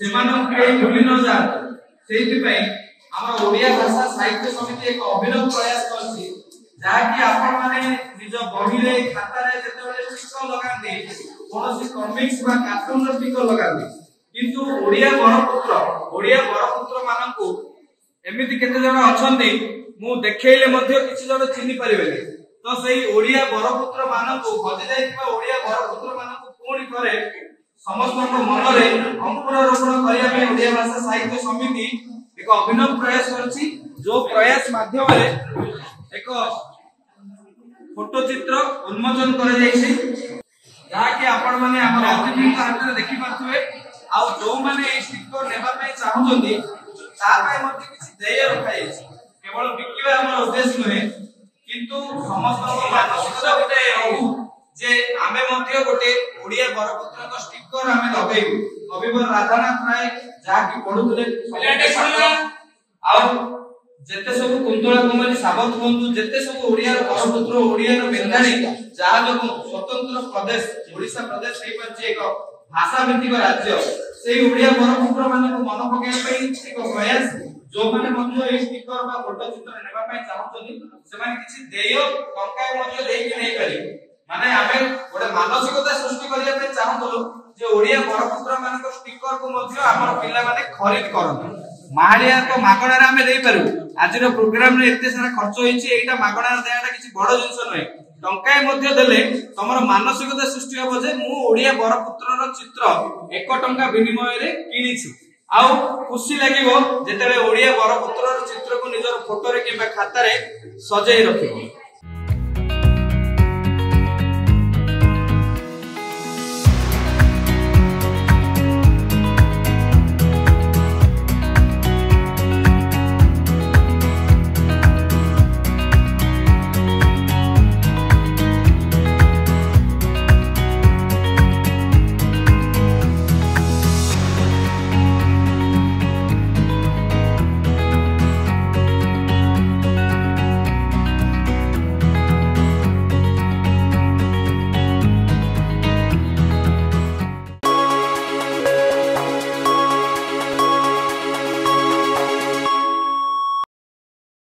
भूली न जाए आम ओडिया भाषा साहित्य समिति एक अभिनव प्रयास करछि जाकि आपण माने निज बही रे खाता रे जेतेबेले स्टिकर लगांती कोनोसी कॉमिक्स बा कार्टून रो स्टिकर लगांती किंतु ओडिया बरपुत्र माननकु एमिति केते जण अछंती मु देखेइले मध्ये किछि जण चिन्हि परिबेले तो सेही ओडिया बरपुत्र माननकु भजि जाइतिबा ओडिया बरपुत्र माननकु पुणी करे समस्त मन रे अंकुरारोपण करिया पे ओडिया भाषा साहित्य समिति एक अभिनव प्रयास करछि जो प्रयास माध्यम रे एक फोटो चित्र उन्मोचन कर जाइछि जाकि आपण माने हमर अतिथि हाथ रे देखि पाथुवे आ जो माने ए स्टिकर नेबा पय चाहुचंदी तार पय मध्ये किछि देय रखा जाइछि केवल बिकिबा हमर उद्देश्य नहे किंतु समस्त मानसिकता गोटे रहू जे आमे मध्ये गोटे ओडिया बरपुत्र को स्टिकर आमे लगाइबु कविवर राधानाथ राय जाकि पढुले आ जेते सब कुंतला कुमारी साबत बंधु जेते सब ओडिया रो बरपुत्र ओडिया रो बेंगाली जहा जो स्वतंत्र प्रदेश ओडिसा प्रदेश सही परछि एक भाषा भित्तिक राज्य सेही ओडिया बरपुत्र माने को मन पके पई एक प्रयास जो माने मध्ये ए स्टिकर बा फोटो चित्र नेबा पई चाहउछनी से माने किछि देय टंका मध्ये देई कि नै करी माने आमे गोटे मानसिकता सृष्टि करिया पे चाहतलो जे ओडिया बरपुत्र मान को स्टिकर को मध्ये हमर पिला माने खरीद करन माहालिया तो मागणा रे आमे देई पारु आजिर प्रोग्राम रे एते सारा खर्च होईची एटा मागणा रे देयाटा किछि बड़ जिंस नय टंकाय मध्ये देले तमर मानसिकता सृष्टि हो जे मु ओडिया बरपुत्र रो चित्र 1 टंका विनिमय रे किनिछु आउ खुशी लागिवो जेतेबे ओडिया बरपुत्र रो चित्र को निजर फोटो रे किबा खाता रे सजाई रखिबो।